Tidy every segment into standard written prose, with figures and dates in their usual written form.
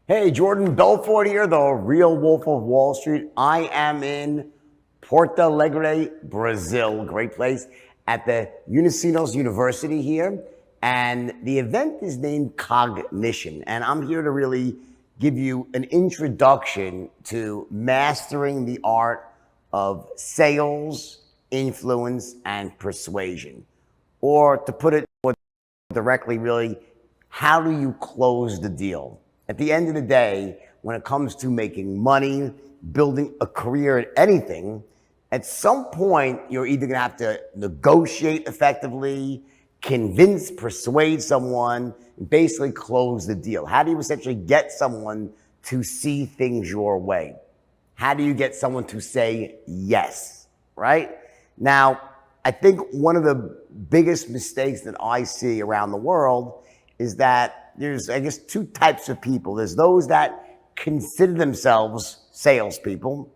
Hey, Jordan Belfort here, the real wolf of Wall Street. I am in Porto Alegre, Brazil. Great place at the Unicinos University here. And the event is named Cognition. And I'm here to really give you an introduction to mastering the art of sales, influence, and persuasion. Or to put it more directly, really, how do you close the deal? At the end of the day, when it comes to making money, building a career at anything, at some point, you're either going to have to negotiate effectively, convince, persuade someone, and basically close the deal. How do you essentially get someone to see things your way? How do you get someone to say yes, right? Now, I think one of the biggest mistakes that I see around the world is that there's, I guess, two types of people. There's those that consider themselves salespeople,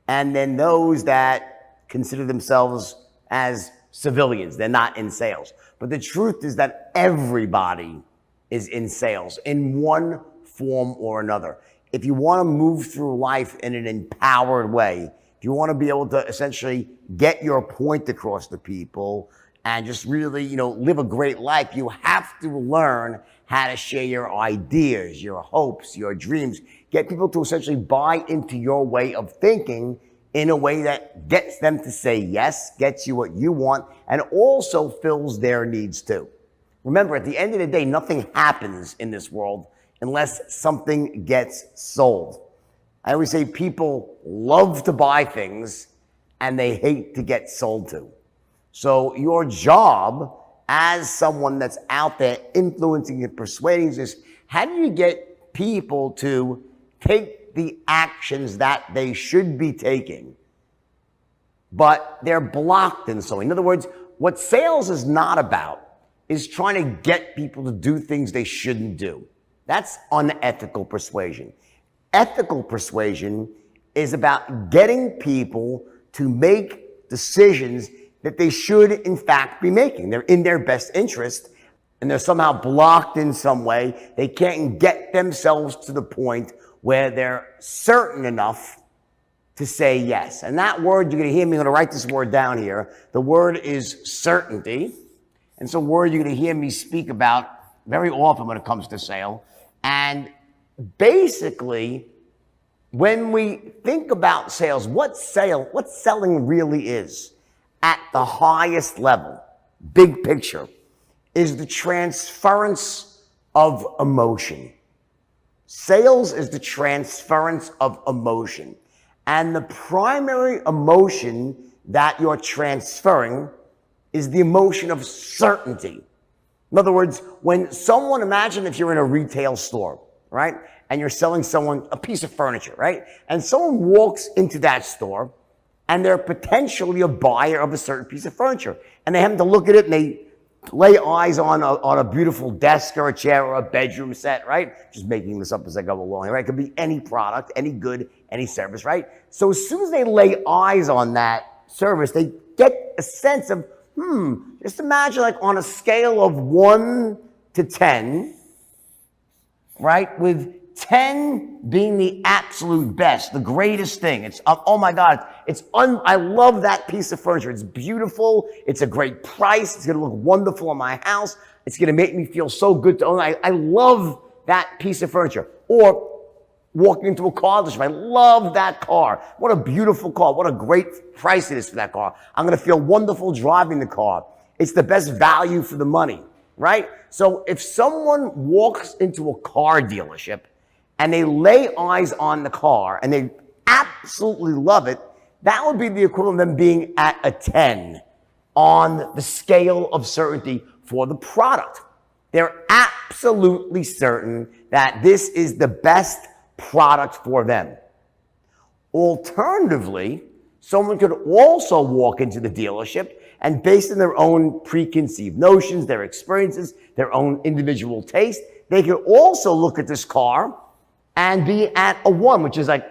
and then those that consider themselves as civilians. They're not in sales. But the truth is that everybody is in sales in one form or another. If you want to move through life in an empowered way, if you want to be able to essentially get your point across to people and just really, live a great life, you have to learn how to share your ideas, your hopes, your dreams, get people to essentially buy into your way of thinking in a way that gets them to say yes, gets you what you want, and also fills their needs too. Remember, at the end of the day, nothing happens in this world unless something gets sold. I always say people love to buy things and they hate to get sold to. So your job as someone that's out there influencing and persuading is, how do you get people to take the actions that they should be taking, but they're blocked in some way? In other words, what sales is not about is trying to get people to do things they shouldn't do. That's unethical persuasion. Ethical persuasion is about getting people to make decisions that they should, in fact, be making. They're in their best interest, and they're somehow blocked in some way. They can't get themselves to the point where they're certain enough to say yes. And that word, you're going to hear me, I'm going to write this word down here. The word is certainty. And it's a word you're going to hear me speak about very often when it comes to sale. And basically, when we think about sales, what selling really is at the highest level, big picture, is the transference of emotion. Sales is the transference of emotion. And the primary emotion that you're transferring is the emotion of certainty. In other words, when someone, imagine if you're in a retail store, right? And you're selling someone a piece of furniture, right? And someone walks into that store and they're potentially a buyer of a certain piece of furniture. And they happen to look at it and they lay eyes on a beautiful desk or a chair or a bedroom set, right? Just making this up as I go along, right? It could be any product, any good, any service, right? So as soon as they lay eyes on that service, they get a sense of, just imagine like on a scale of 1 to 10, right? With 10 being the absolute best, the greatest thing. It's, oh my God, I love that piece of furniture. It's beautiful. It's a great price. It's going to look wonderful in my house. It's going to make me feel so good to own. I love that piece of furniture. Or walking into a car dealership. I love that car. What a beautiful car. What a great price it is for that car. I'm going to feel wonderful driving the car. It's the best value for the money, right? So if someone walks into a car dealership and they lay eyes on the car and they absolutely love it, that would be the equivalent of them being at a 10 on the scale of certainty for the product. They're absolutely certain that this is the best product for them. Alternatively, someone could also walk into the dealership and based on their own preconceived notions, their experiences, their own individual taste, they could also look at this car and be at a 1, which is like,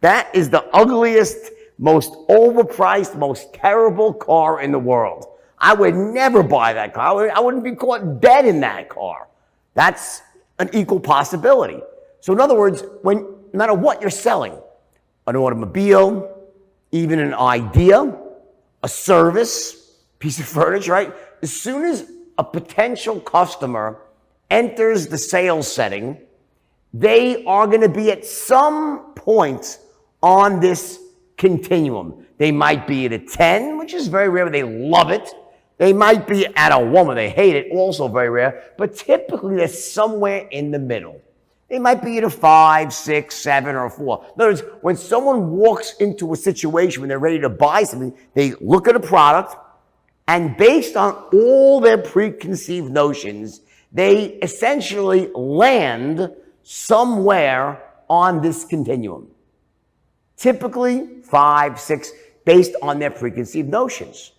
that is the ugliest, most overpriced, most terrible car in the world. I would never buy that car. I wouldn't be caught dead in that car. That's an equal possibility. So in other words, no matter what you're selling, an automobile, even an idea, a service, piece of furniture, right? As soon as a potential customer enters the sales setting, they are going to be at some point on this continuum. They might be at a 10, which is very rare, but they love it. They might be at a 1, they hate it, also very rare, but typically they're somewhere in the middle. They might be at a 5, 6, 7, or a 4. In other words, when someone walks into a situation when they're ready to buy something, they look at a product, and based on all their preconceived notions, they essentially land somewhere on this continuum. Typically 5, 6, based on their preconceived notions.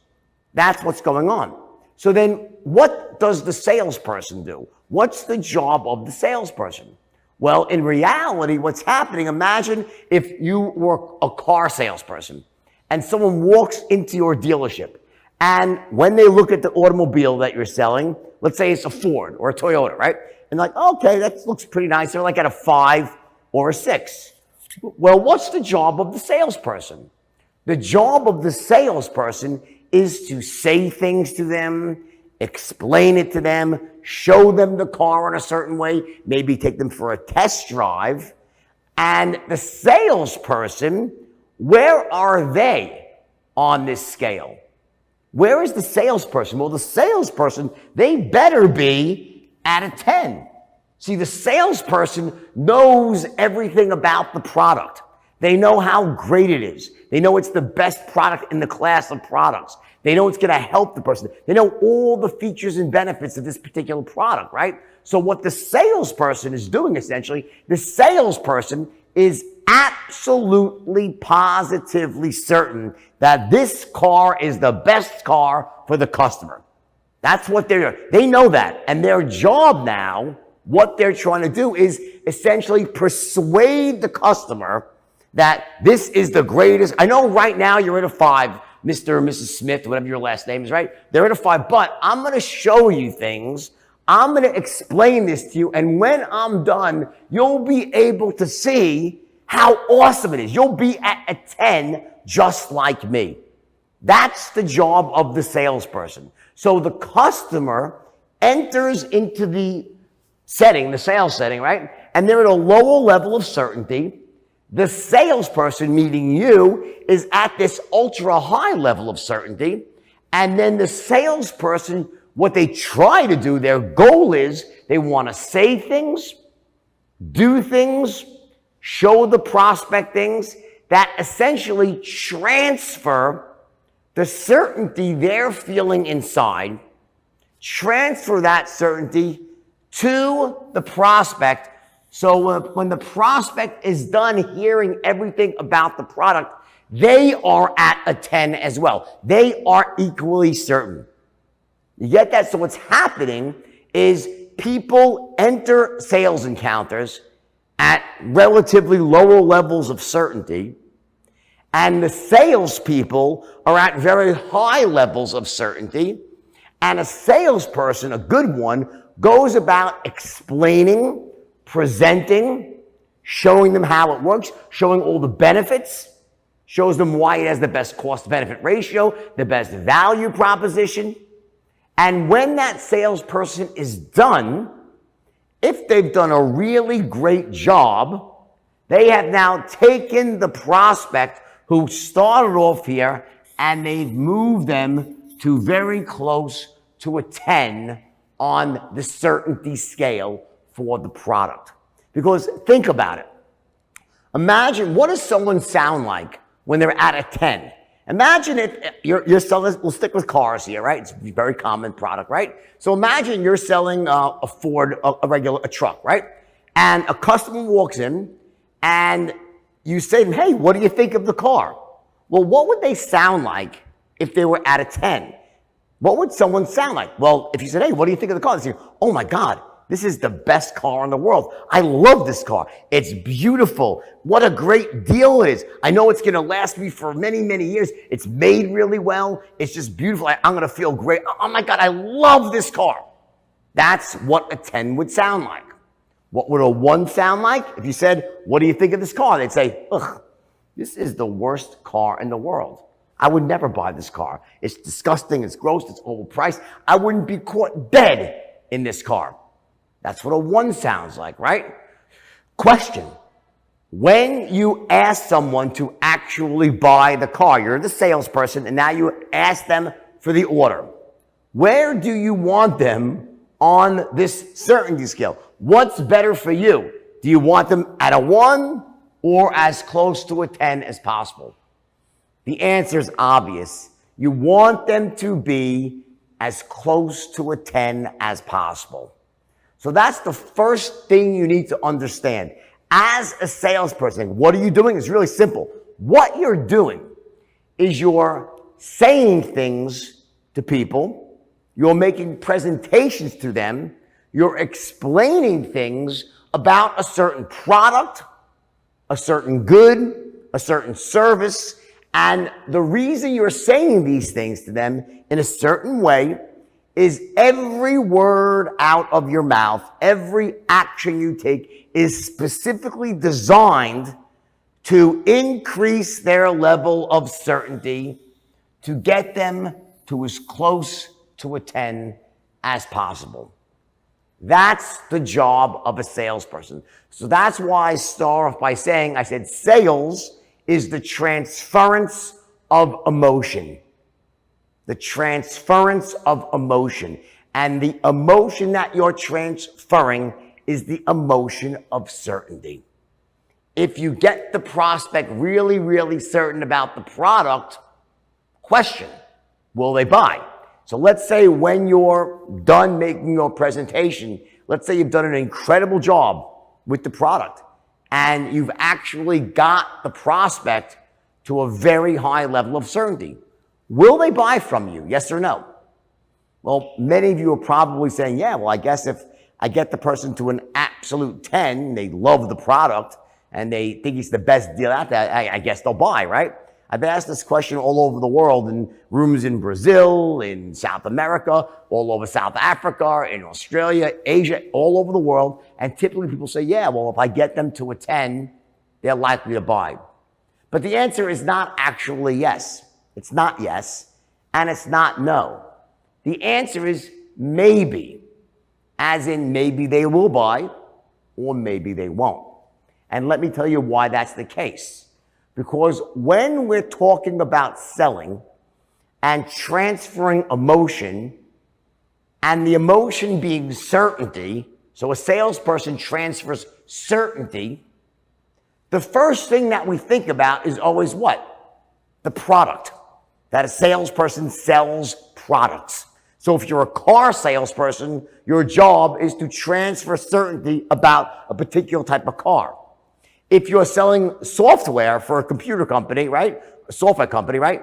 That's what's going on. So then what does the salesperson do? What's the job of the salesperson? Well, in reality, what's happening, imagine if you were a car salesperson and someone walks into your dealership, and when they look at the automobile that you're selling, let's say it's a Ford or a Toyota, right? And like, okay, that looks pretty nice. They're like at a 5 or a 6. Well, what's the job of the salesperson? The job of the salesperson is to say things to them, explain it to them, show them the car in a certain way, maybe take them for a test drive. And the salesperson, where are they on this scale? Where is the salesperson? Well, the salesperson, they better be at a 10. See, the salesperson knows everything about the product. They know how great it is. They know it's the best product in the class of products. They know it's going to help the person. They know all the features and benefits of this particular product, right? So what the salesperson is doing, essentially, the salesperson is absolutely positively certain that this car is the best car for the customer. That's what they're doing. They know that. And their job now, what they're trying to do is essentially persuade the customer that this is the greatest. I know right now you're at a 5, Mr. or Mrs. Smith, whatever your last name is, right? They're at a 5, but I'm going to show you things. I'm going to explain this to you. And when I'm done, you'll be able to see how awesome it is. You'll be at a 10 just like me. That's the job of the salesperson. So the customer enters into the setting, the sales setting, right? And they're at a lower level of certainty. The salesperson, meaning you, is at this ultra high level of certainty. And then the salesperson, what they try to do, their goal is they want to say things, do things, show the prospect things that essentially transfer the certainty they're feeling inside, transfer that certainty to the prospect. So when the prospect is done hearing everything about the product, they are at a 10 as well. They are equally certain. You get that? So what's happening is people enter sales encounters at relatively lower levels of certainty, and the salespeople are at very high levels of certainty, and a salesperson, a good one, goes about explaining, presenting, showing them how it works, showing all the benefits, shows them why it has the best cost-benefit ratio, the best value proposition. And when that salesperson is done, if they've done a really great job, they have now taken the prospect who started off here and they've moved them to very close to a 10 on the certainty scale for the product. Because think about it. Imagine, what does someone sound like when they're at a 10? Imagine if you're selling, we'll stick with cars here, right? It's a very common product, right? So imagine you're selling a Ford, a truck, right? And a customer walks in and you say to them, hey, what do you think of the car? Well, what would they sound like if they were at a 10? What would someone sound like? Well, if you said, hey, what do you think of the car? They say, oh my God, this is the best car in the world. I love this car. It's beautiful. What a great deal it is. I know it's going to last me for many, many years. It's made really well. It's just beautiful. I'm going to feel great. Oh my God, I love this car. That's what a 10 would sound like. What would a 1 sound like? If you said, what do you think of this car? They'd say, ugh, this is the worst car in the world. I would never buy this car. It's disgusting, it's gross, it's overpriced. I wouldn't be caught dead in this car. That's what a 1 sounds like, right? Question. When you ask someone to actually buy the car, you're the salesperson, and now you ask them for the order. Where do you want them on this certainty scale? What's better for you? Do you want them at a 1 or as close to a 10 as possible? The answer is obvious. You want them to be as close to a 10 as possible. So that's the first thing you need to understand. As a salesperson, what are you doing? It's really simple. What you're doing is you're saying things to people, you're making presentations to them, you're explaining things about a certain product, a certain good, a certain service, and the reason you're saying these things to them in a certain way is every word out of your mouth, every action you take is specifically designed to increase their level of certainty, to get them to as close to a 10 as possible. That's the job of a salesperson. So that's why I start off by saying, I said sales is the transference of emotion. The transference of emotion. And the emotion that you're transferring is the emotion of certainty. If you get the prospect really, really certain about the product, question, will they buy? So let's say when you're done making your presentation, let's say you've done an incredible job with the product and you've actually got the prospect to a very high level of certainty. Will they buy from you? Yes or no? Well, many of you are probably saying, yeah, well, I guess if I get the person to an absolute 10, they love the product and they think it's the best deal out there, I guess they'll buy, right? I've asked this question all over the world in rooms in Brazil, in South America, all over South Africa, in Australia, Asia, all over the world. And typically people say, yeah, well, if I get them to a 10, they're likely to buy. But the answer is not actually yes. It's not yes, and it's not no. The answer is maybe, as in maybe they will buy, or maybe they won't. And let me tell you why that's the case. Because when we're talking about selling and transferring emotion, and the emotion being certainty, so a salesperson transfers certainty, the first thing that we think about is always what? The product. That a salesperson sells products. So if you're a car salesperson, your job is to transfer certainty about a particular type of car. If you're selling software for a computer company, right? A software company, right?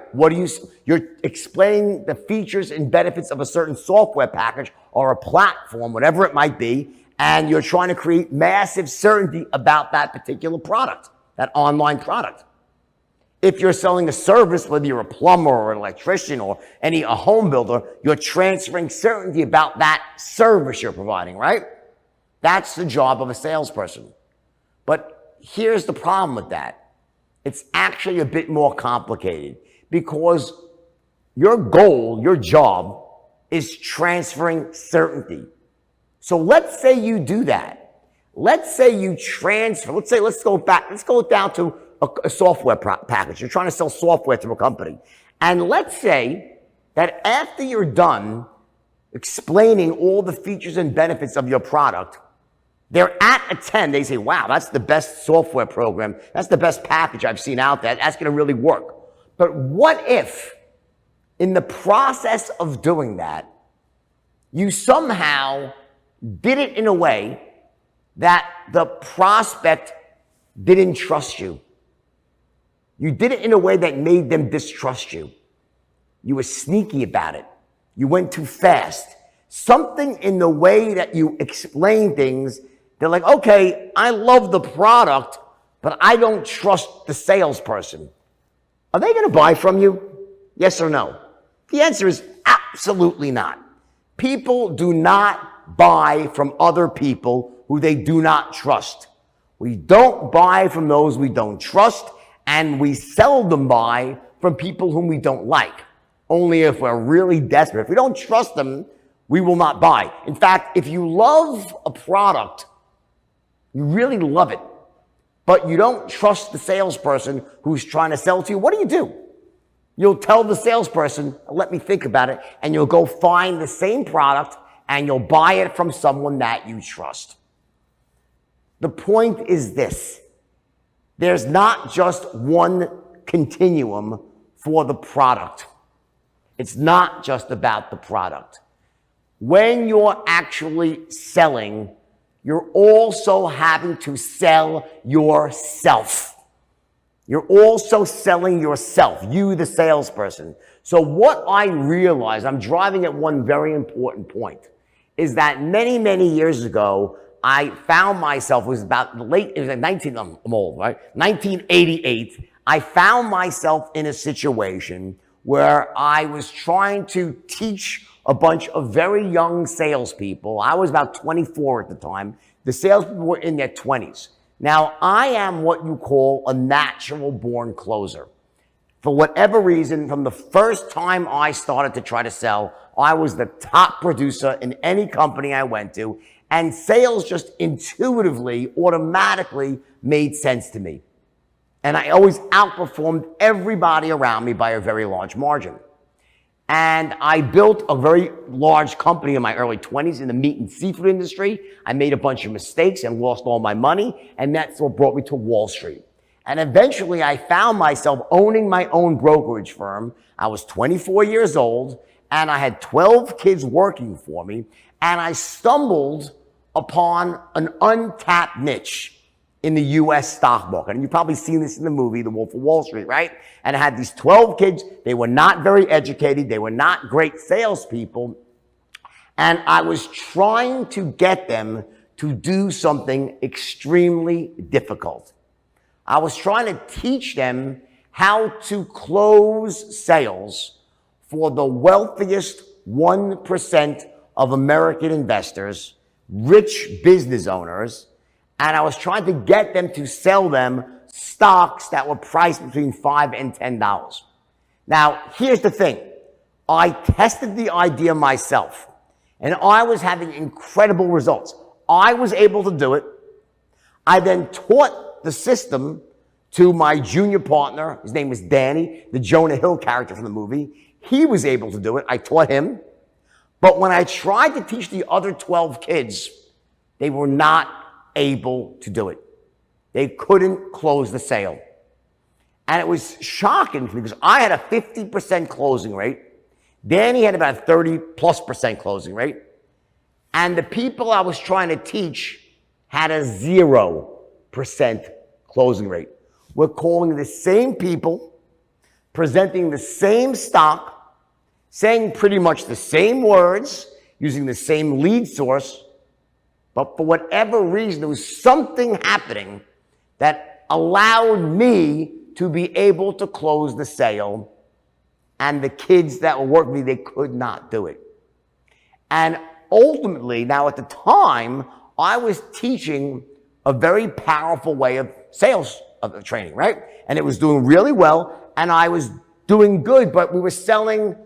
You're explaining the features and benefits of a certain software package or a platform, whatever it might be, and you're trying to create massive certainty about that particular product, that online product. If you're selling a service, whether you're a plumber or an electrician or a home builder, you're transferring certainty about that service you're providing, right? That's the job of a salesperson. But here's the problem with that. It's actually a bit more complicated because your goal, your job is transferring certainty. So let's say you do that. Let's say you transfer, let's go down to a software package. You're trying to sell software to a company. And let's say that after you're done explaining all the features and benefits of your product, they're at a 10. They say, wow, that's the best software program. That's the best package I've seen out there. That's going to really work. But what if in the process of doing that, you somehow did it in a way that the prospect didn't trust you? You did it in a way that made them distrust you. You were sneaky about it. You went too fast. Something in the way that you explain things, they're like, okay, I love the product, but I don't trust the salesperson. Are they going to buy from you? Yes or no? The answer is absolutely not. People do not buy from other people who they do not trust. We don't buy from those we don't trust, and we seldom buy from people whom we don't like. Only if we're really desperate. If we don't trust them, we will not buy. In fact, if you love a product, you really love it, but you don't trust the salesperson who's trying to sell to you, what do? You'll tell the salesperson, let me think about it, and you'll go find the same product and you'll buy it from someone that you trust. The point is this: there's not just one continuum for the product. It's not just about the product. When you're actually selling, you're also having to sell yourself. You're also selling yourself, you the salesperson. So what I realized, I'm driving at one very important point, is that many, many years ago, I found myself, it was like 1988, I found myself in a situation where I was trying to teach a bunch of very young salespeople. I was about 24 at the time. The salespeople were in their 20s. Now, I am what you call a natural born closer. For whatever reason, from the first time I started to try to sell, I was the top producer in any company I went to, and sales just intuitively, automatically made sense to me. And I always outperformed everybody around me by a very large margin. And I built a very large company in my early 20s in the meat and seafood industry. I made a bunch of mistakes and lost all my money, and that's what brought me to Wall Street. And eventually I found myself owning my own brokerage firm. I was 24 years old, and I had 12 kids working for me, and I stumbled upon an untapped niche in the U.S. stock market. And you've probably seen this in the movie, The Wolf of Wall Street, right? And I had these 12 kids. They were not very educated. They were not great salespeople. And I was trying to get them to do something extremely difficult. I was trying to teach them how to close sales for the wealthiest 1% of American investors, rich business owners, and I was trying to get them to sell them stocks that were priced between $5 and $10. Now, here's the thing. I tested the idea myself, and I was having incredible results. I was able to do it. I then taught the system to my junior partner. His name was Danny, the Jonah Hill character from the movie. He was able to do it. I taught him. But when I tried to teach the other 12 kids, they were not able to do it. They couldn't close the sale. And it was shocking to me because I had a 50% closing rate. Danny had about a 30+% closing rate. And the people I was trying to teach had a 0% closing rate. We're calling the same people, presenting the same stock, saying pretty much the same words, using the same lead source, but for whatever reason, there was something happening that allowed me to be able to close the sale, and the kids that were working with me, they could not do it. And ultimately, now at the time, I was teaching a very powerful way of sales of training, right? And it was doing really well, and I was doing good, but we were selling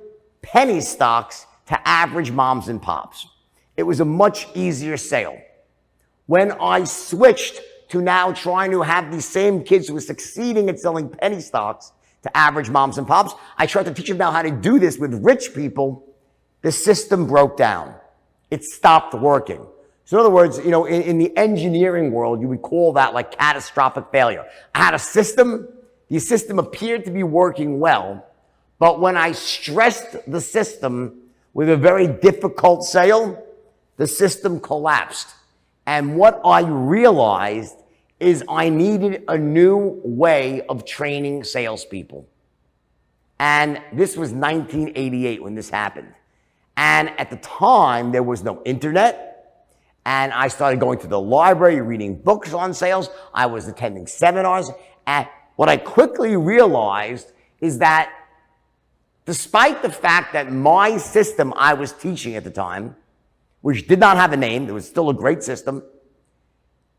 penny stocks to average moms and pops. It was a much easier sale. When I switched to now trying to have these same kids who were succeeding at selling penny stocks to average moms and pops, I tried to teach them now how to do this with rich people. The system broke down. It stopped working. So in other words, in the engineering world, you would call that like catastrophic failure. I had a system. The system appeared to be working well, but when I stressed the system with a very difficult sale, the system collapsed. And what I realized is I needed a new way of training salespeople. And this was 1988 when this happened. And at the time, there was no internet. And I started going to the library, reading books on sales. I was attending seminars. And what I quickly realized is that despite the fact that my system I was teaching at the time, which did not have a name, it was still a great system,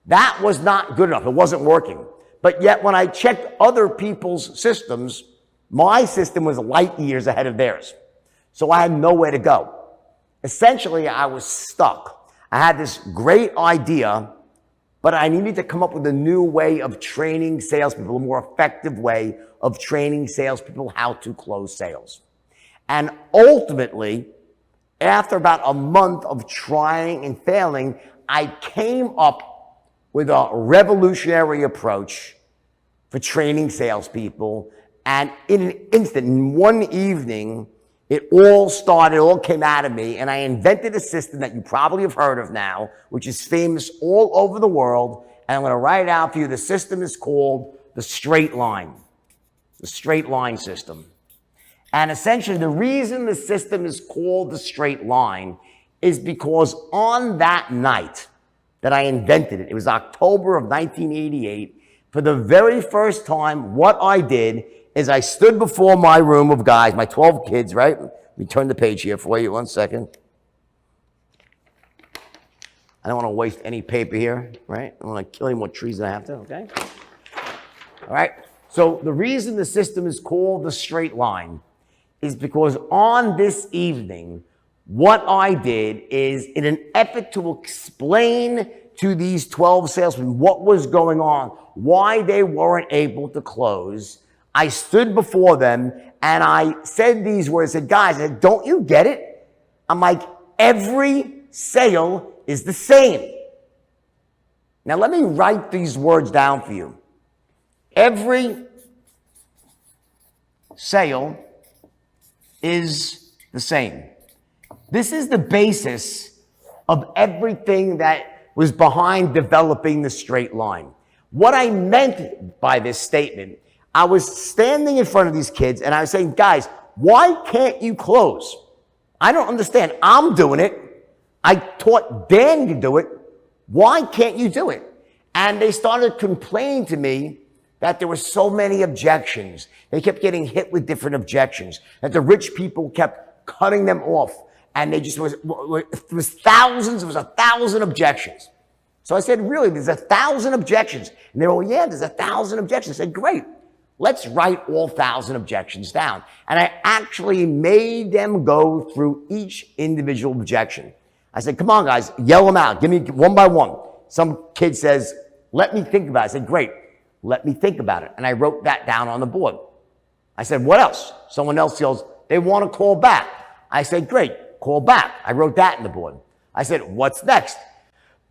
That was not good enough. It wasn't working. But yet when I checked other people's systems, my system was light years ahead of theirs. So I had nowhere to go. Essentially, I was stuck. I had this great idea, but I needed to come up with a new way of training salespeople, a more effective way of training salespeople how to close sales. And ultimately, after about a month of trying and failing, I came up with a revolutionary approach for training salespeople. And in an instant, in one evening, it all came out of me, and I invented a system that you probably have heard of now, which is famous all over the world. And I'm going to write it out for you. The system is called the straight line. The straight line system. And essentially, the reason the system is called the straight line is because on that night that I invented it, it was October of 1988, for the very first time, what I did is I stood before my room of guys, my 12 kids, right? Let me turn the page here for you, 1 second. I don't want to waste any paper here, right? I don't want to kill any more trees than I have to, okay? All right, so the reason the system is called the straight line is because on this evening, what I did is, in an effort to explain to these 12 salesmen what was going on, why they weren't able to close, I stood before them and I said these words. I said, guys, I said, don't you get it? I'm like, every sale is the same. Now let me write these words down for you. Every sale is the same. This is the basis of everything that was behind developing the straight line. What I meant by this statement, I was standing in front of these kids and I was saying, guys, why can't you close? I don't understand. I'm doing it. I taught Dan to do it. Why can't you do it? And they started complaining to me that there were so many objections. They kept getting hit with different objections, that the rich people kept cutting them off. And they just it was thousands, it was 1,000 objections. So I said, really, there's 1,000 objections? And they were, well, yeah, there's 1,000 objections. I said, great, let's write all 1,000 objections down. And I actually made them go through each individual objection. I said, come on, guys, yell them out. Give me one by one. Some kid says, let me think about it. I said, great, let me think about it. And I wrote that down on the board. I said, what else? Someone else yells, they want to call back. I said, great. Call back. I wrote that in the board. I said, what's next?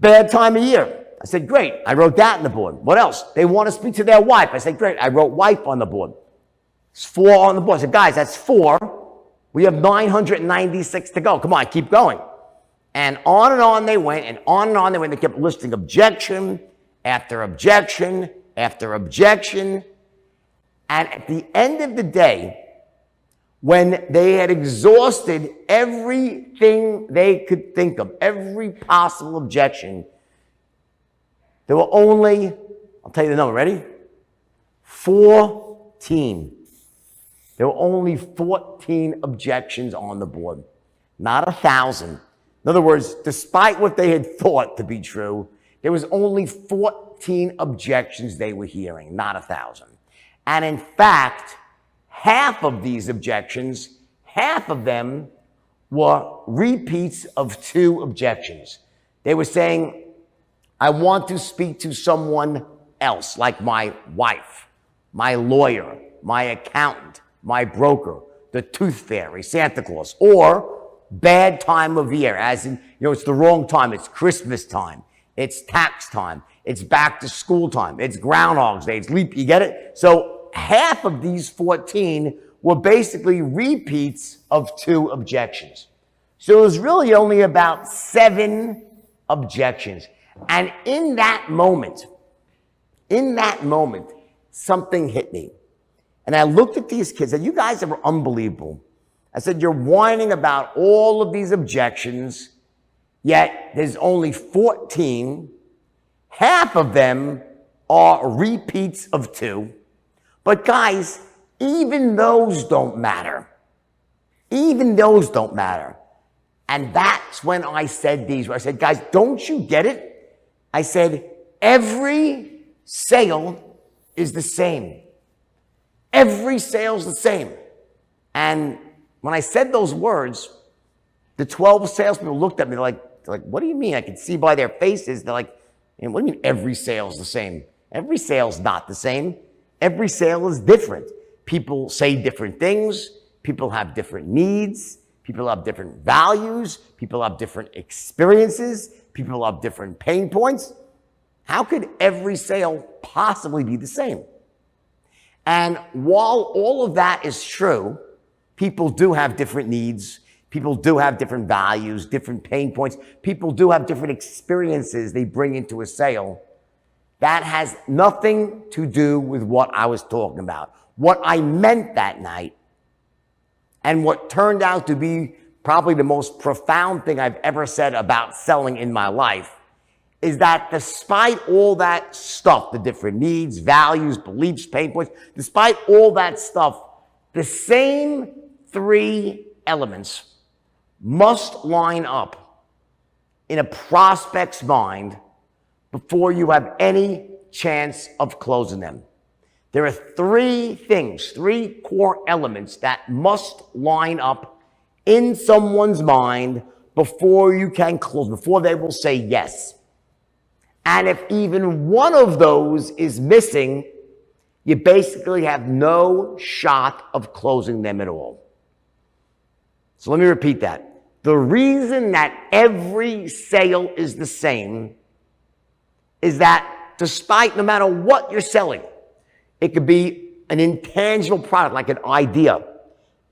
Bad time of year. I said, great. I wrote that in the board. What else? They want to speak to their wife. I said, great. I wrote wife on the board. It's 4 on the board. I said, guys, that's 4. We have 996 to go. Come on, keep going. And on they went, and on they went. They kept listing objection after objection after objection. And at the end of the day, when they had exhausted everything they could think of, every possible objection, there were only, I'll tell you the number, ready? 14. There were only 14 objections on the board, not 1,000. In other words, despite what they had thought to be true, there was only 14 objections they were hearing, not 1,000. And in fact, half of these objections, half of them were repeats of 2 objections. They were saying, I want to speak to someone else, like my wife, my lawyer, my accountant, my broker, the tooth fairy, Santa Claus, or bad time of year, as in, it's the wrong time. It's Christmas time. It's tax time. It's back to school time. It's Groundhog's Day. It's leap. You get it? So half of these 14 were basically repeats of 2 objections. So it was really only about 7 objections. And in that moment, something hit me. And I looked at these kids and you guys are unbelievable. I said, you're whining about all of these objections, yet there's only 14. Half of them are repeats of 2. But guys, even those don't matter. Even those don't matter. And that's when I said these. I said, guys, don't you get it? I said, every sale is the same. Every sale is the same. And when I said those words, the 12 salespeople looked at me, they're like, what do you mean? I could see by their faces, they're like, what do you mean every sale is the same? Every sale's not the same. Every sale is different. People say different things. People have different needs. People have different values. People have different experiences. People have different pain points. How could every sale possibly be the same? And while all of that is true, people do have different needs. People do have different values, different pain points. People do have different experiences they bring into a sale. That has nothing to do with what I was talking about. What I meant that night, and what turned out to be probably the most profound thing I've ever said about selling in my life, is that despite all that stuff, the different needs, values, beliefs, pain points, despite all that stuff, the same three elements must line up in a prospect's mind before you have any chance of closing them. There are three things, three core elements that must line up in someone's mind before you can close, before they will say yes. And if even one of those is missing, you basically have no shot of closing them at all. So let me repeat that. The reason that every sale is the same is that despite, no matter what you're selling, it could be an intangible product like an idea.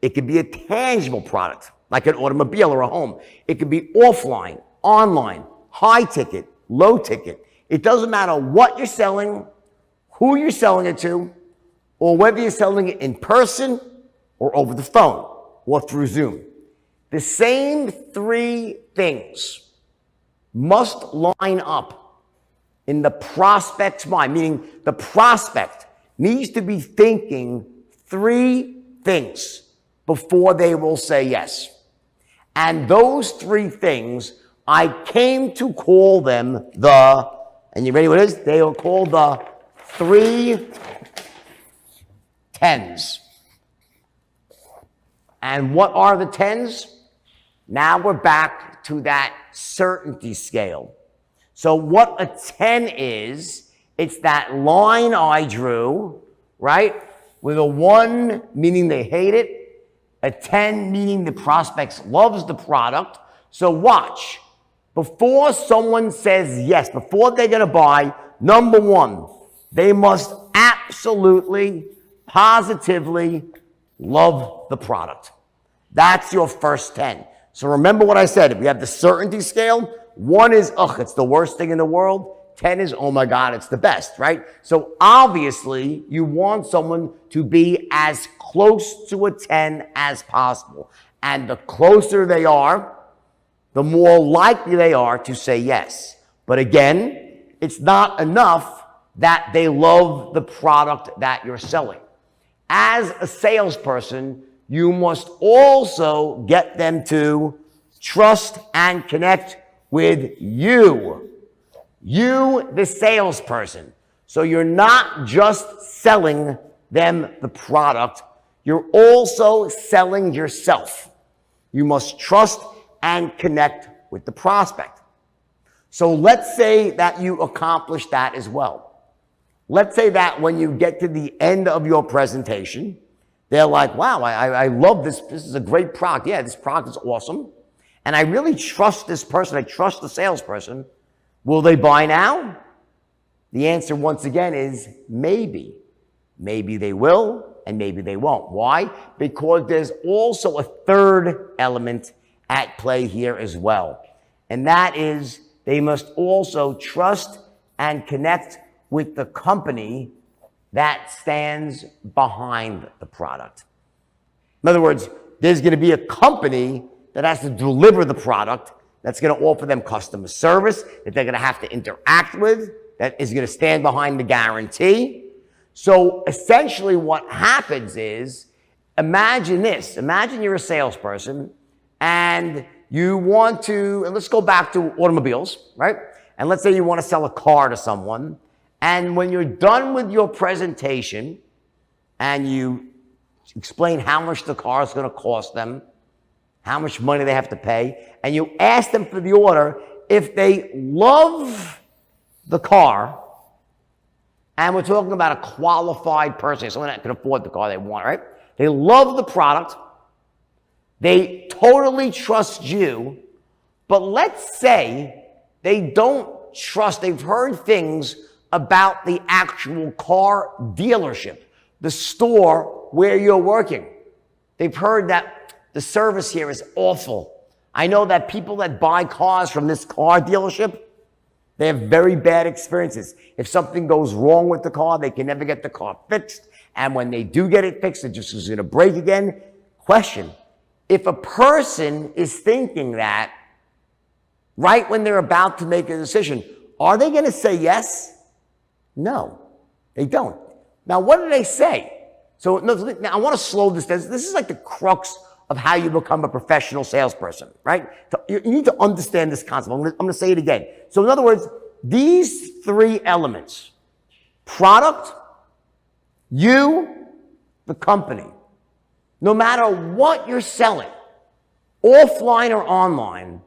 It could be a tangible product like an automobile or a home. It could be offline, online, high ticket, low ticket. It doesn't matter what you're selling, who you're selling it to, or whether you're selling it in person or over the phone or through Zoom. The same three things must line up in the prospect's mind, meaning the prospect needs to be thinking three things before they will say yes. And those three things, I came to call them and you ready what it is? They are called the 3 10s. And what are the 10s? Now we're back to that certainty scale. So what a 10 is, it's that line I drew, right? With a 1 meaning they hate it, a 10 meaning the prospect loves the product. So watch. Before someone says yes, before they're going to buy, number one, they must absolutely, positively love the product. That's your first 10. So remember what I said. If you have the certainty scale, 1 is, it's the worst thing in the world. 10 is, oh my God, it's the best, right? So obviously, you want someone to be as close to a 10 as possible. And the closer they are, the more likely they are to say yes. But again, it's not enough that they love the product that you're selling. As a salesperson, you must also get them to trust and connect with you. You, the salesperson. So you're not just selling them the product, you're also selling yourself. You must trust and connect with the prospect. So let's say that you accomplish that as well. Let's say that when you get to the end of your presentation, they're like, wow, I love this. This is a great product. Yeah, this product is awesome. And I really trust this person. I trust the salesperson. Will they buy now? The answer, once again, is maybe. Maybe they will, and maybe they won't. Why? Because there's also a third element at play here as well. And that is they must also trust and connect with the company that stands behind the product. In other words, there's going to be a company that has to deliver the product, that's going to offer them customer service, that they're going to have to interact with, that is going to stand behind the guarantee. So essentially what happens is, imagine this. Imagine you're a salesperson and you want to, and let's go back to automobiles, right? And let's say you want to sell a car to someone, and when you're done with your presentation and you explain how much the car is going to cost them, how much money they have to pay, and you ask them for the order, if they love the car, and we're talking about a qualified person, someone that can afford the car they want, right? They love the product, they totally trust you, but let's say they don't trust, they've heard things about the actual car dealership, the store where you're working. They've heard that the service here is awful. I know that people that buy cars from this car dealership, they have very bad experiences. If something goes wrong with the car, they can never get the car fixed. And when they do get it fixed, it just is going to break again. Question: if a person is thinking that right when they're about to make a decision, are they going to say yes? No, they don't. Now, what do they say? So now I want to slow this down. This is like the crux of how you become a professional salesperson, right? So you need to understand this concept. I'm going to say it again. So in other words, these three elements: product, you, the company. No matter what you're selling, offline or online,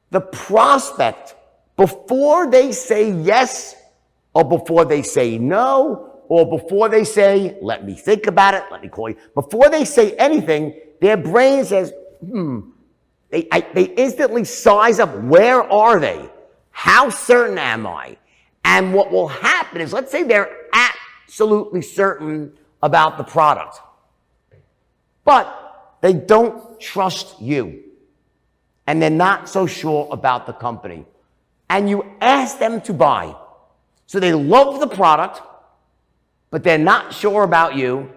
the prospect, before they say yes, or before they say no, or before they say, let me think about it, let me call you, before they say anything, their brain says, They instantly size up, where are they? How certain am I? And what will happen is, let's say they're absolutely certain about the product, but they don't trust you, and they're not so sure about the company. And you ask them to buy. So they love the product, but they're not sure about you,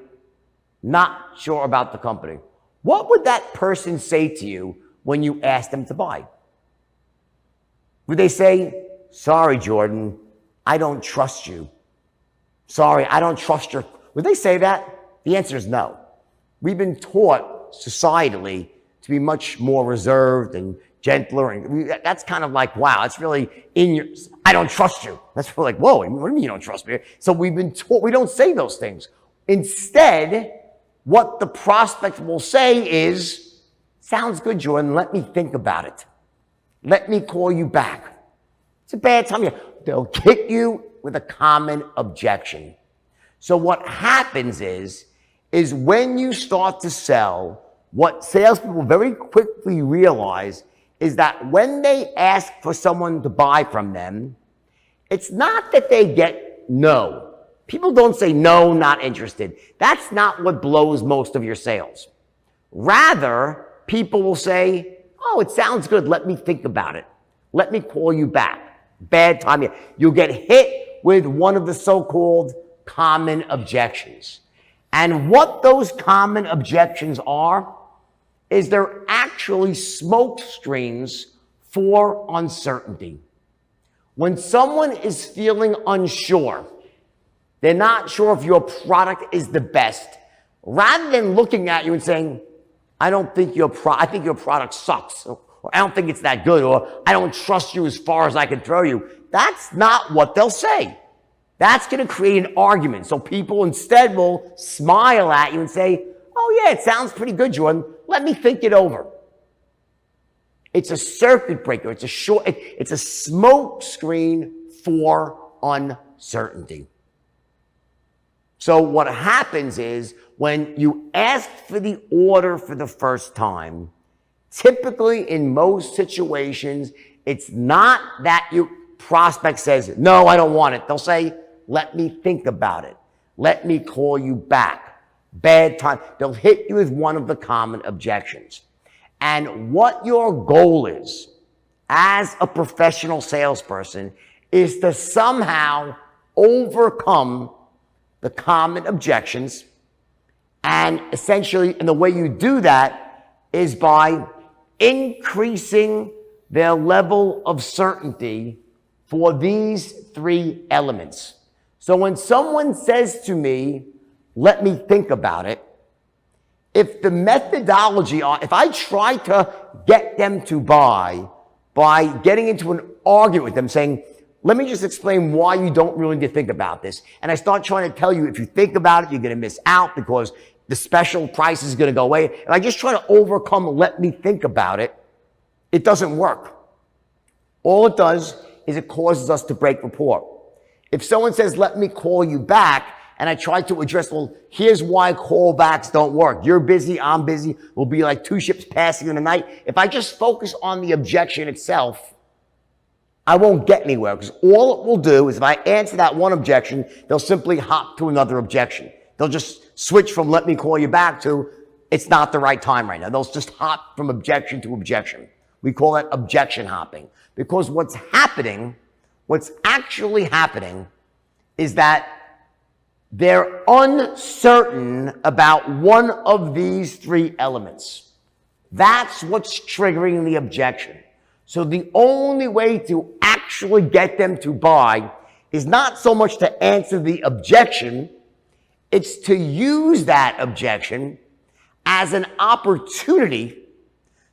not sure about the company. What would that person say to you when you ask them to buy? Would they say, sorry, Jordan, I don't trust you. Sorry, I don't trust your... Would they say that? The answer is no. We've been taught societally to be much more reserved and gentler, and that's kind of like, wow, it's really in your, I don't trust you. That's like, whoa, what do you mean you don't trust me? So we've been taught, we don't say those things. Instead, what the prospect will say is, sounds good, Jordan, let me think about it. Let me call you back. It's a bad time. They'll hit you with a common objection. So what happens is when you start to sell, what salespeople very quickly realize is that when they ask for someone to buy from them, it's not that they get no. People don't say no, not interested. That's not what blows most of your sales. Rather, people will say, oh, it sounds good. Let me think about it. Let me call you back. Bad timing. You'll get hit with one of the so-called common objections. And what those common objections are is they're actually smoke screens for uncertainty. When someone is feeling unsure, they're not sure if your product is the best, rather than looking at you and saying, I think your product sucks, or I don't think it's that good, or I don't trust you as far as I can throw you. That's not what they'll say. That's going to create an argument. So people instead will smile at you and say, oh yeah, it sounds pretty good, Jordan. Let me think it over. It's a circuit breaker. It's a smoke screen for uncertainty. So what happens is when you ask for the order for the first time, typically in most situations, it's not that your prospect says, no, I don't want it. They'll say, let me think about it. Let me call you back. Bad time. They'll hit you with one of the common objections. And what your goal is as a professional salesperson is to somehow overcome the common objections. And essentially, and the way you do that is by increasing their level of certainty for these three elements. So when someone says to me, let me think about it, if the methodology, if I try to get them to buy by getting into an argument with them saying, let me just explain why you don't really need to think about this. And I start trying to tell you, if you think about it, you're going to miss out because the special price is going to go away. And I just try to overcome, let me think about it. It doesn't work. All it does is it causes us to break rapport. If someone says, let me call you back, and I try to address, well, here's why callbacks don't work. You're busy, I'm busy. We'll be like two ships passing in the night. If I just focus on the objection itself, I won't get anywhere, because all it will do is if I answer that one objection, they'll simply hop to another objection. They'll just switch from let me call you back to it's not the right time right now. They'll just hop from objection to objection. We call that objection hopping. Because what's actually happening is that they're uncertain about one of these three elements. That's what's triggering the objection. So the only way to actually get them to buy is not so much to answer the objection, it's to use that objection as an opportunity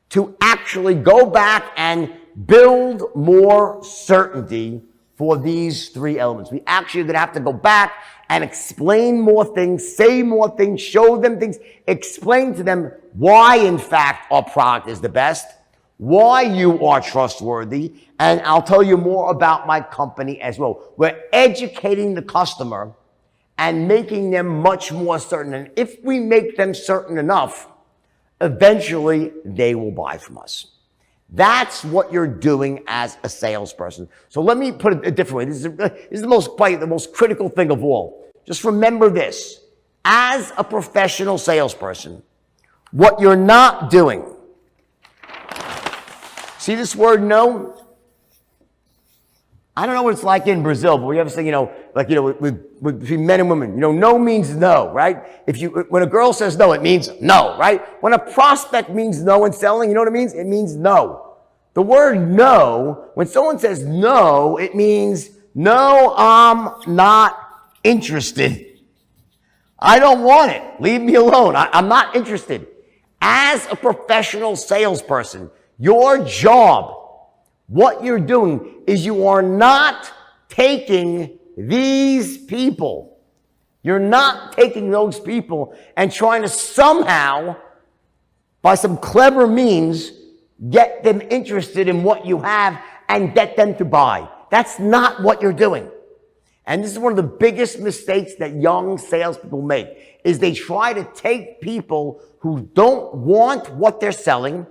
to actually go back and build more certainty for these three elements. We actually are going to have to go back and explain more things, say more things, show them things, explain to them why, in fact, our product is the best, why you are trustworthy, and I'll tell you more about my company as well. We're educating the customer and making them much more certain. And if we make them certain enough, eventually they will buy from us. That's what you're doing as a salesperson. So let me put it a different way. This is the most critical thing of all. Just remember this. As a professional salesperson, what you're not doing. See this word no? I don't know what it's like in Brazil, but we have to say, between men and women, no means no, right? When a girl says no, it means no, right? When a prospect means no in selling, you know what it means? It means no. The word no, when someone says no, it means no, I'm not interested. I don't want it. Leave me alone. I'm not interested. As a professional salesperson, your job, what you're doing is you are not taking these people. You're not taking those people and trying to somehow, by some clever means, get them interested in what you have and get them to buy. That's not what you're doing. And this is one of the biggest mistakes that young salespeople make, is they try to take people who don't want what they're selling,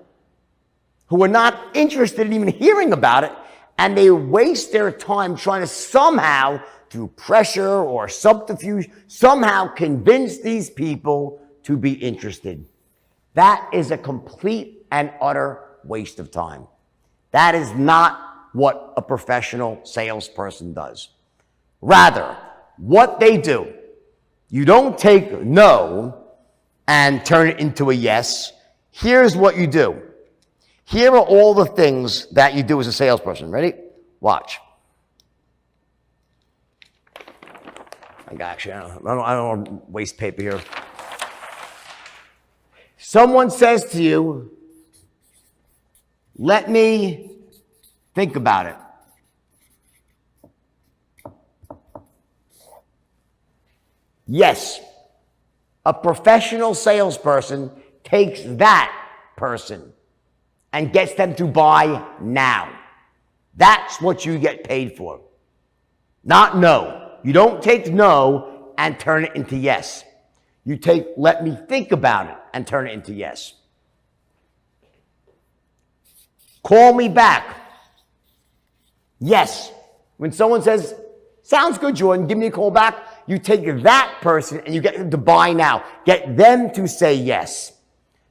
who are not interested in even hearing about it, and they waste their time trying to somehow, through pressure or subterfuge, somehow convince these people to be interested. That is a complete and utter waste of time. That is not what a professional salesperson does. Rather, what they do, you don't take no and turn it into a yes. Here's what you do. Here are all the things that you do as a salesperson. Ready? Watch. I don't want to waste paper here. Someone says to you, let me think about it. Yes, a professional salesperson takes that person and gets them to buy now. That's what you get paid for. Not no. You don't take no and turn it into yes. You take let me think about it and turn it into yes. Call me back. Yes. When someone says, sounds good, Jordan, give me a call back, you take that person and you get them to buy now. Get them to say yes.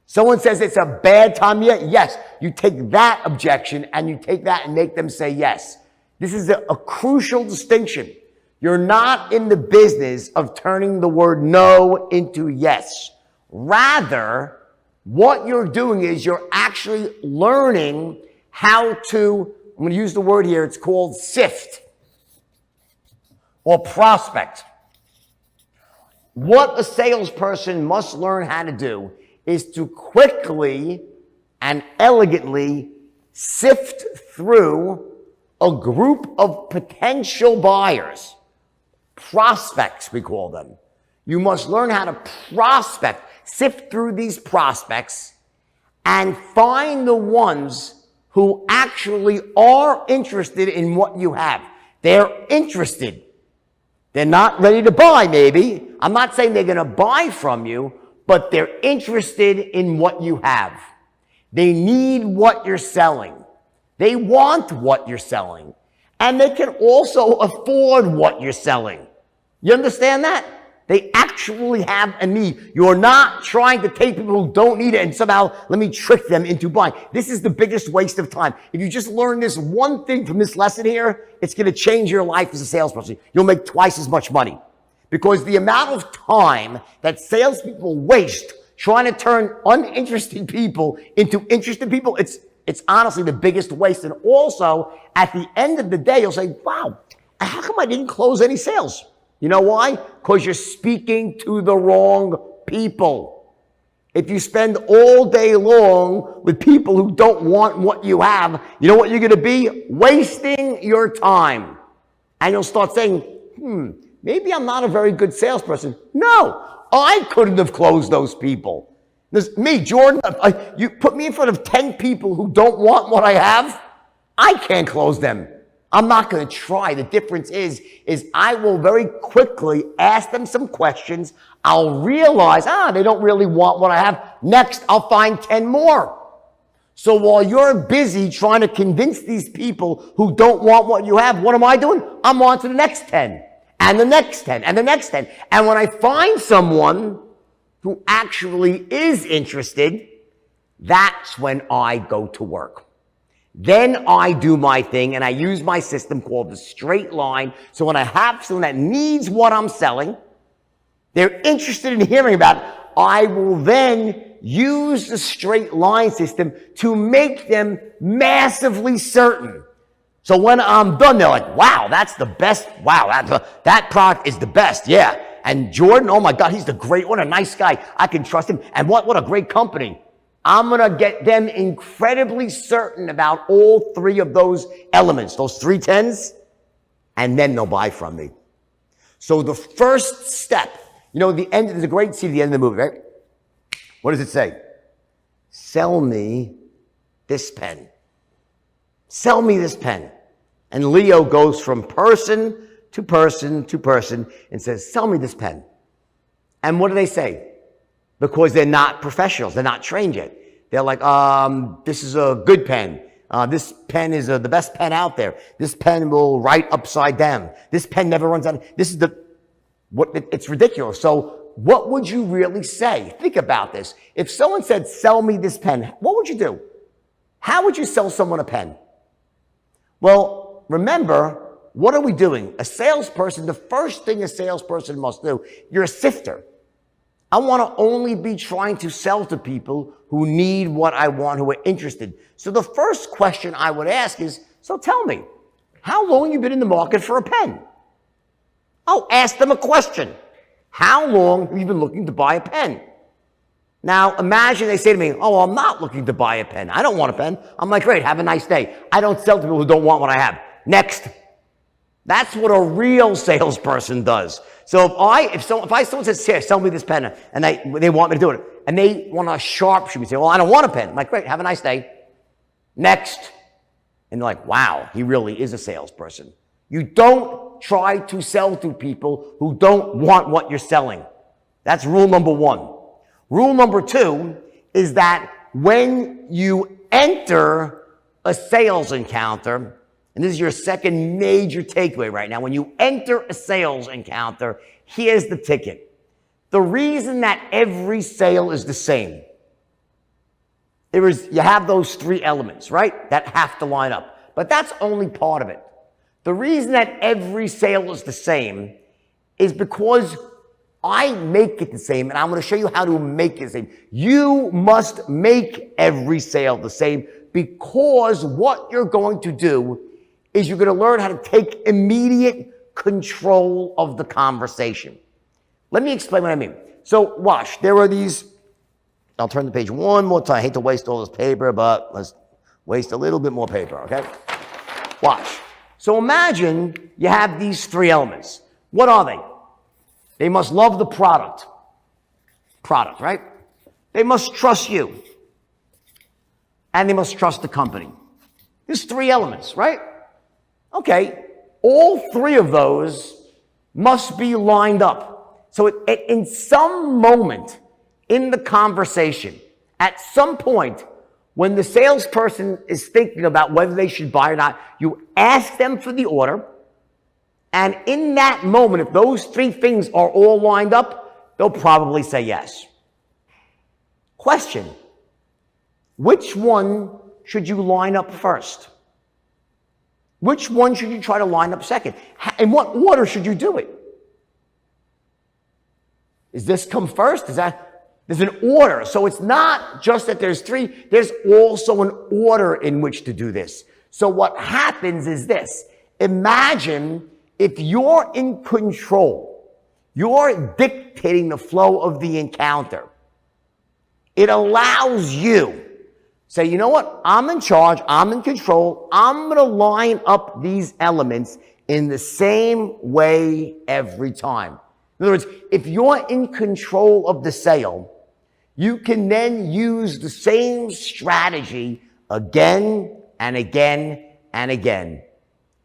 Someone says it's a bad time yet? Yes. You take that objection and you take that and make them say yes. This is a crucial distinction. You're not in the business of turning the word no into yes. Rather, what you're doing is you're actually learning how to, I'm going to use the word here, it's called sift or prospect. What a salesperson must learn how to do is to quickly and elegantly sift through a group of potential buyers, prospects we call them. You must learn how to prospect, sift through these prospects and find the ones who actually are interested in what you have. They're interested. They're not ready to buy, maybe. I'm not saying they're going to buy from you, but they're interested in what you have. They need what you're selling. They want what you're selling. And they can also afford what you're selling. You understand that? They actually have a need. You're not trying to take people who don't need it and somehow let me trick them into buying. This is the biggest waste of time. If you just learn this one thing from this lesson here, it's going to change your life as a salesperson. You'll make twice as much money. Because the amount of time that salespeople waste trying to turn uninterested people into interested people, it's honestly the biggest waste. And also, at the end of the day, you'll say, wow, how come I didn't close any sales? You know why? Because you're speaking to the wrong people. If you spend all day long with people who don't want what you have, you know what you're going to be? Wasting your time. And you'll start saying, maybe I'm not a very good salesperson. No, I couldn't have closed those people. Me, Jordan, you put me in front of 10 people who don't want what I have, I can't close them. I'm not going to try. The difference is I will very quickly ask them some questions. I'll realize, they don't really want what I have. Next, I'll find 10 more. So while you're busy trying to convince these people who don't want what you have, what am I doing? I'm on to the next 10, and the next 10, and the next 10. And when I find someone who actually is interested, that's when I go to work. Then I do my thing, and I use my system called the straight line. So when I have someone that needs what I'm selling, they're interested in hearing about it, I will then use the straight line system to make them massively certain. So when I'm done, they're like, wow, that's the best. Wow, that product is the best. Yeah. And Jordan, oh my God, he's the great one, a nice guy. I can trust him. And what a great company. I'm going to get them incredibly certain about all three of those elements, those 3 10s, and then they'll buy from me. So the first step, there's a great scene at the end of the movie, right? What does it say? Sell me this pen. Sell me this pen. And Leo goes from person to person to person and says, sell me this pen. And what do they say? Because they're not professionals. They're not trained yet. They're like, this is a good pen. This pen is the best pen out there. This pen will write upside down. This pen never runs out. It's ridiculous. So what would you really say? Think about this. If someone said, sell me this pen, what would you do? How would you sell someone a pen? Well, remember, what are we doing? A salesperson, the first thing a salesperson must do, you're a sifter. I want to only be trying to sell to people who need what I want, who are interested. So the first question I would ask is, so tell me, how long have you been in the market for a pen? I'll ask them a question. How long have you been looking to buy a pen? Now, imagine they say to me, oh, I'm not looking to buy a pen. I don't want a pen. I'm like, great, have a nice day. I don't sell to people who don't want what I have. Next. That's what a real salesperson does. So if someone says, here, sell me this pen, and they want me to do it, and they want to sharpshoot me, say, well, I don't want a pen. I'm like, great, have a nice day. Next. And they're like, wow, he really is a salesperson. You don't try to sell to people who don't want what you're selling. That's rule number 1. Rule number 2 is that when you enter a sales encounter, and this is your second major takeaway right now. When you enter a sales encounter, here's the ticket. The reason that every sale is the same, you have those 3 elements, right, that have to line up. But that's only part of it. The reason that every sale is the same is because I make it the same, and I'm going to show you how to make it the same. You must make every sale the same, because what you're going to do is you're going to learn how to take immediate control of the conversation. Let me explain what I mean. So watch, there are these, I'll turn the page one more time. I hate to waste all this paper, but let's waste a little bit more paper, okay? Watch. So imagine you have these three elements. What are they? They must love the product. Product, right? They must trust you. And they must trust the company. There's three elements, right? Okay. All three of those must be lined up. So in some moment in the conversation, at some point, when the salesperson is thinking about whether they should buy or not, you ask them for the order. And in that moment, if those three things are all lined up, they'll probably say yes. Question: which one should you line up first? Which one should you try to line up second? In what order should you do it? Does this come first? There's an order. So it's not just that there's three, there's also an order in which to do this. So what happens is this. Imagine if you're in control, you're dictating the flow of the encounter. It allows you say, you know what? I'm in charge. I'm in control. I'm going to line up these elements in the same way every time. In other words, if you're in control of the sale, you can then use the same strategy again and again and again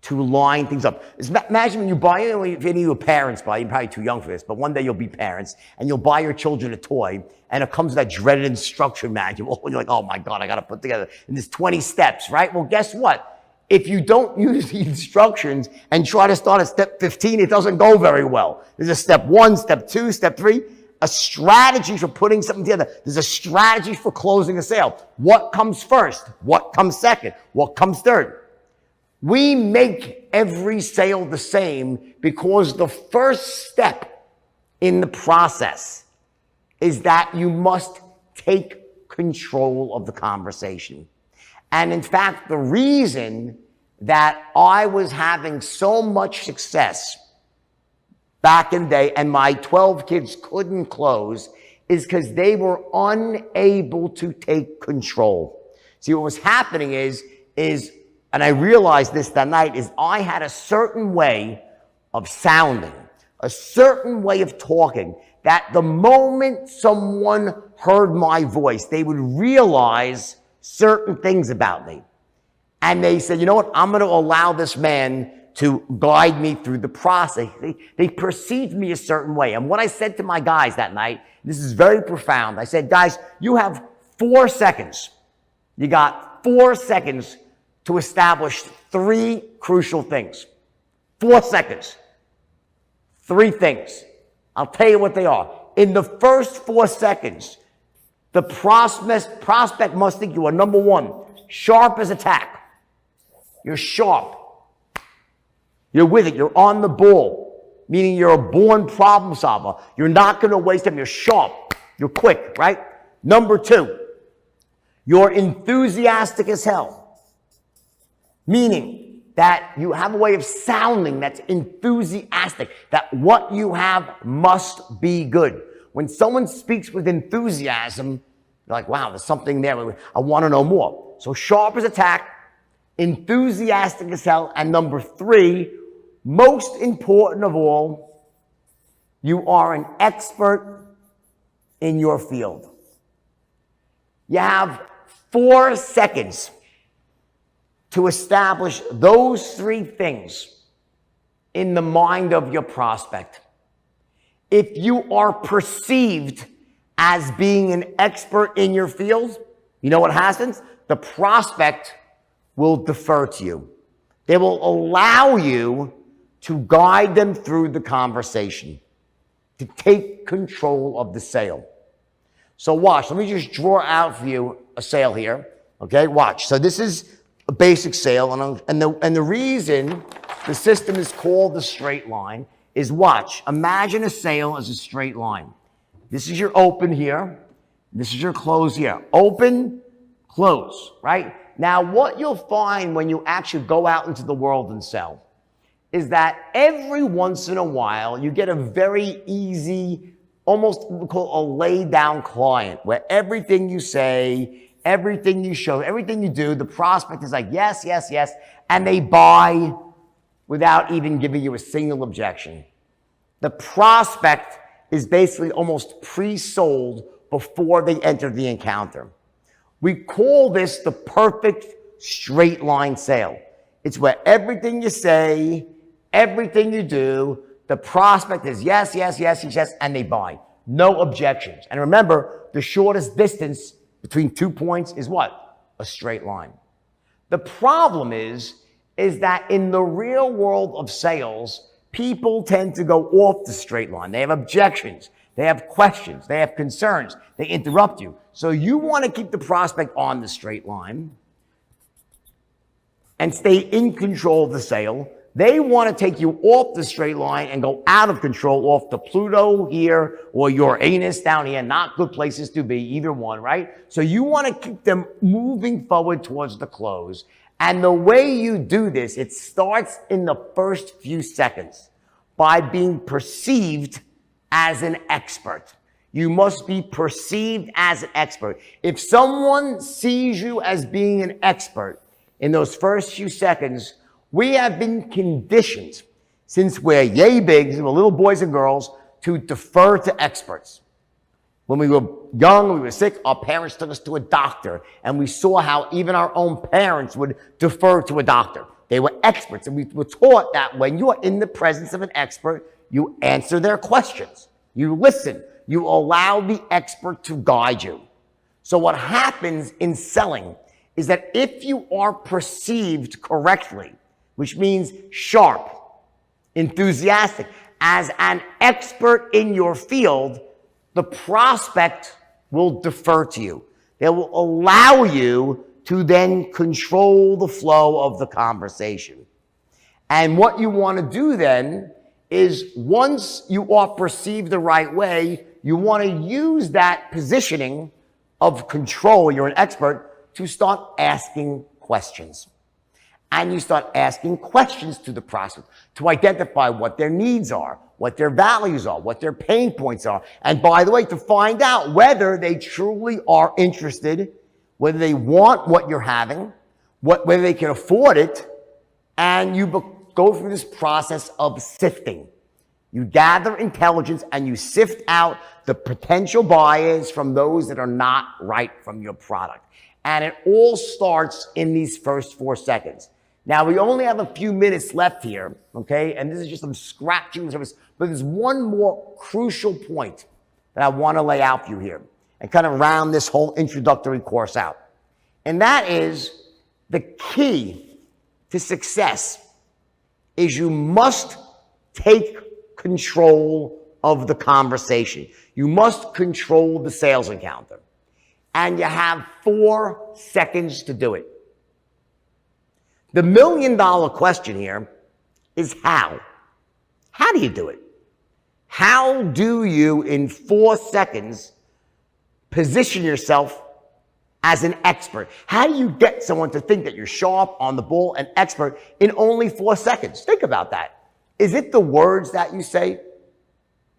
to line things up. Imagine when you buy, if any of your parents buy, you're probably too young for this, but one day you'll be parents and you'll buy your children a toy and it comes with that dreaded instruction manual. And you're like, oh my God, I got to put together. And there's 20 steps, right? Well, guess what? If you don't use the instructions and try to start at step 15, it doesn't go very well. There's a step 1, step 2, step 3. A strategy for putting something together. There's a strategy for closing a sale. What comes first? What comes second? What comes third? We make every sale the same because the first step in the process is that you must take control of the conversation. And in fact, the reason that I was having so much success back in the day and my 12 kids couldn't close is because they were unable to take control. See, what was happening is, and I realized this that night, is I had a certain way of sounding, a certain way of talking, that the moment someone heard my voice, they would realize certain things about me. And they said, you know what, I'm going to allow this man to guide me through the process. They perceived me a certain way. And what I said to my guys that night, this is very profound. I said, guys, you have 4 seconds. You got 4 seconds to establish 3 crucial things. 4 seconds. 3 things. I'll tell you what they are. In the first 4 seconds, the prospect must think you are, number 1, sharp as a tack. You're sharp. You're with it. You're on the ball, meaning you're a born problem solver. You're not going to waste time. You're sharp. You're quick, right? Number 2, you're enthusiastic as hell, meaning that you have a way of sounding that's enthusiastic, that what you have must be good. When someone speaks with enthusiasm, you're like, wow, there's something there. I want to know more. So sharp as a tack, enthusiastic as hell, and number 3, most important of all, you are an expert in your field. You have 4 seconds to establish those 3 things in the mind of your prospect. If you are perceived as being an expert in your field, you know what happens? The prospect will defer to you. They will allow you to guide them through the conversation, to take control of the sale. So watch, let me just draw out for you a sale here. Okay, watch. So this is a basic sale, and the reason the system is called the straight line is, watch, imagine a sale as a straight line. This is your open here. This is your close here. Open, close, right? Now, what you'll find when you actually go out into the world and sell is that every once in a while, you get a very easy, almost what we call a laid down client, where everything you say everything you show, everything you do, the prospect is like, yes, yes, yes, and they buy without even giving you a single objection. The prospect is basically almost pre-sold before they enter the encounter. We call this the perfect straight line sale. It's where everything you say, everything you do, the prospect is yes, yes, yes, yes, yes, and they buy. No objections. And remember, the shortest distance between 2 points is what? A straight line. The problem is that in the real world of sales, people tend to go off the straight line. They have objections. They have questions. They have concerns. They interrupt you. So you want to keep the prospect on the straight line and stay in control of the sale. They want to take you off the straight line and go out of control, off to Pluto here or Uranus down here. Not good places to be, either one, right? So you want to keep them moving forward towards the close. And the way you do this, it starts in the first few seconds by being perceived as an expert. You must be perceived as an expert. If someone sees you as being an expert in those first few seconds, we have been conditioned since we're yay bigs, we're little boys and girls, to defer to experts. When we were young, we were sick, our parents took us to a doctor, and we saw how even our own parents would defer to a doctor. They were experts, and we were taught that when you are in the presence of an expert, you answer their questions. You listen. You allow the expert to guide you. So what happens in selling is that if you are perceived correctly, which means sharp, enthusiastic, as an expert in your field, the prospect will defer to you. They will allow you to then control the flow of the conversation. And what you want to do then is once you are perceived the right way, you want to use that positioning of control, you're an expert, to start asking questions. And you start asking questions to the prospect to identify what their needs are, what their values are, what their pain points are. And by the way, to find out whether they truly are interested, whether they want what you're having, whether they can afford it, and you go through this process of sifting. You gather intelligence and you sift out the potential buyers from those that are not right from your product. And it all starts in these first 4 seconds. Now, we only have a few minutes left here, okay? And this is just some scratching the surface. But there's one more crucial point that I want to lay out for you here and kind of round this whole introductory course out. And that is the key to success is you must take control of the conversation. You must control the sales encounter. And you have 4 seconds to do it. The $1 million question here is how. How do you do it? How do you, in 4 seconds, position yourself as an expert? How do you get someone to think that you're sharp, on the ball, and expert in only 4 seconds? Think about that. Is it the words that you say? I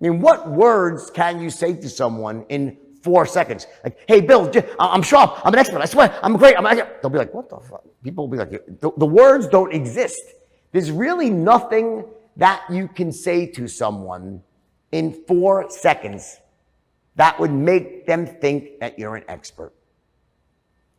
mean, what words can you say to someone in 4 seconds? Like, hey, Bill, I'm sharp. I'm an expert. I swear. I'm great. They'll be like, what the fuck? People will be like, the words don't exist. There's really nothing that you can say to someone in 4 seconds that would make them think that you're an expert.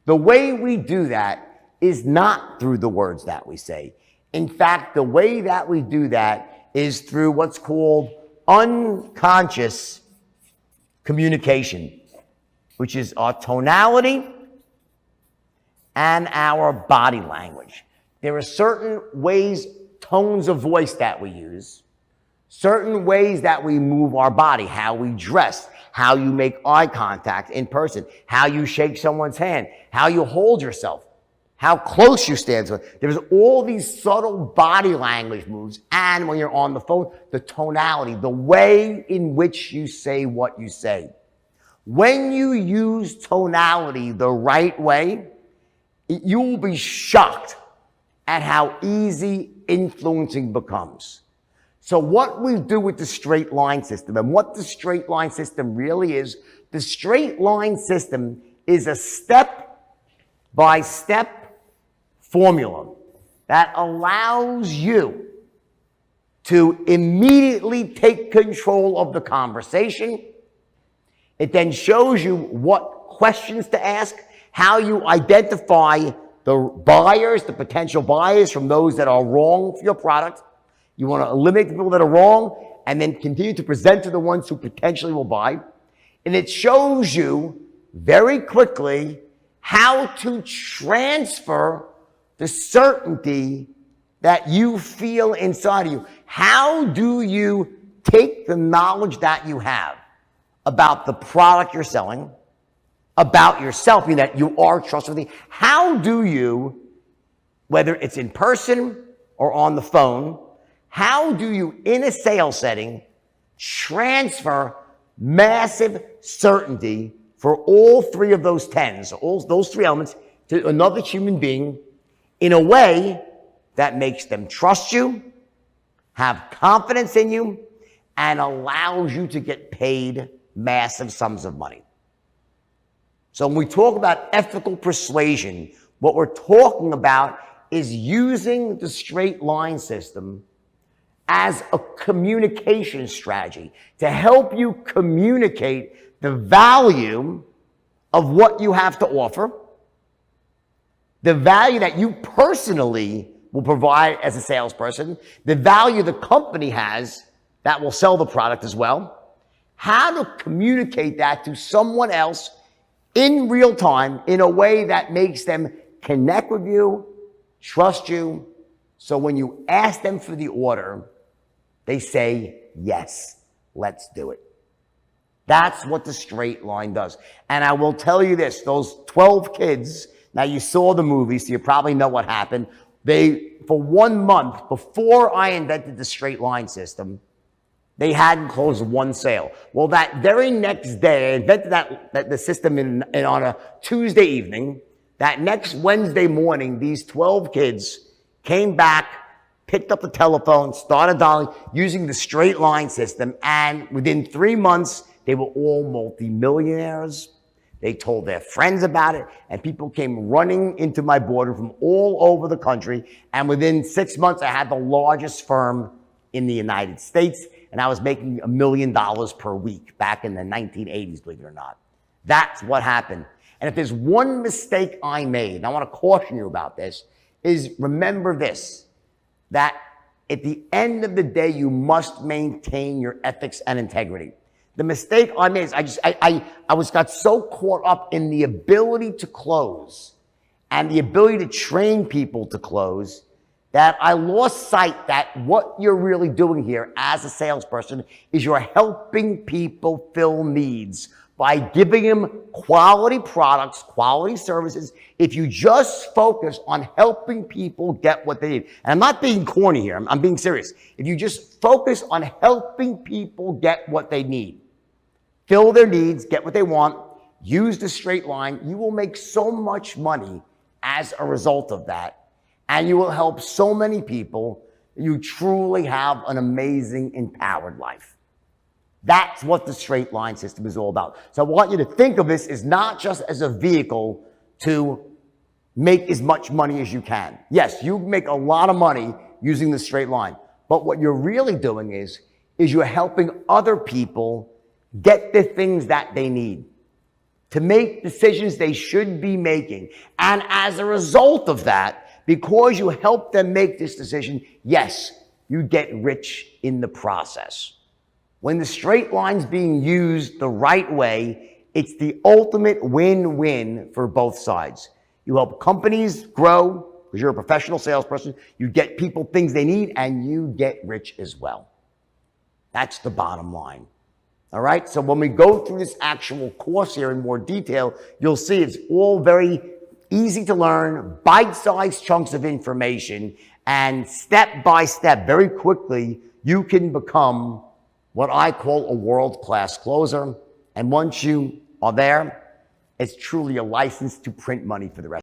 The way we do that is not through the words that we say. In fact, the way that we do that is through what's called unconscious communication, which is our tonality and our body language. There are certain ways, tones of voice that we use, certain ways that we move our body, how we dress, how you make eye contact in person, how you shake someone's hand, how you hold yourself, how close you stand to it. There's all these subtle body language moves, and when you're on the phone, the tonality, the way in which you say what you say. When you use tonality the right way, you will be shocked at how easy influencing becomes. So what we do with the straight line system, and what the straight line system really is, the straight line system is a step step-by-step formula that allows you to immediately take control of the conversation. It then shows you what questions to ask, how you identify the buyers, the potential buyers from those that are wrong for your product. You want to eliminate the people that are wrong and then continue to present to the ones who potentially will buy. And it shows you very quickly how to transfer the certainty that you feel inside of you. How do you take the knowledge that you have about the product you're selling, about yourself, meaning that you are trustworthy? How do you, whether it's in person or on the phone, how do you, in a sales setting, transfer massive certainty for all three of those tens, all those three elements, to another human being in a way that makes them trust you, have confidence in you, and allows you to get paid massive sums of money? So when we talk about ethical persuasion, what we're talking about is using the straight line system as a communication strategy to help you communicate the value of what you have to offer, the value that you personally will provide as a salesperson, the value the company has that will sell the product as well, how to communicate that to someone else in real time in a way that makes them connect with you, trust you, so when you ask them for the order, they say, yes, let's do it. That's what the straight line does. And I will tell you this, those 12 kids, now you saw the movie, so you probably know what happened. For 1 month before I invented the straight line system, they hadn't closed one sale. Well, that very next day, I invented the system on a Tuesday evening. That next Wednesday morning, these 12 kids came back, picked up the telephone, started dialing using the straight line system, and within 3 months, they were all multimillionaires. They told their friends about it, and people came running into my boardroom from all over the country, and within 6 months, I had the largest firm in the United States, and I was making $1 million per week back in the 1980s, believe it or not. That's what happened. And if there's one mistake I made, and I want to caution you about this, is remember this, that at the end of the day, you must maintain your ethics and integrity. The mistake I made is I got so caught up in the ability to close and the ability to train people to close that I lost sight that what you're really doing here as a salesperson is you're helping people fill needs by giving them quality products, quality services. If you just focus on helping people get what they need, and I'm not being corny here, I'm being serious. If you just focus on helping people get what they need, fill their needs, get what they want, use the straight line, you will make so much money as a result of that. And you will help so many people. You truly have an amazing, empowered life. That's what the straight line system is all about. So I want you to think of this as not just as a vehicle to make as much money as you can. Yes, you make a lot of money using the straight line. But what you're really doing is you're helping other people get the things that they need to make decisions they should be making. And as a result of that, because you help them make this decision, yes, you get rich in the process. When the straight line's being used the right way, it's the ultimate win-win for both sides. You help companies grow because you're a professional salesperson. You get people things they need, and you get rich as well. That's the bottom line. All right? So when we go through this actual course here in more detail, you'll see it's all very easy to learn, bite-sized chunks of information, and step by step, very quickly, you can become what I call a world-class closer. And once you are there, it's truly a license to print money for the rest.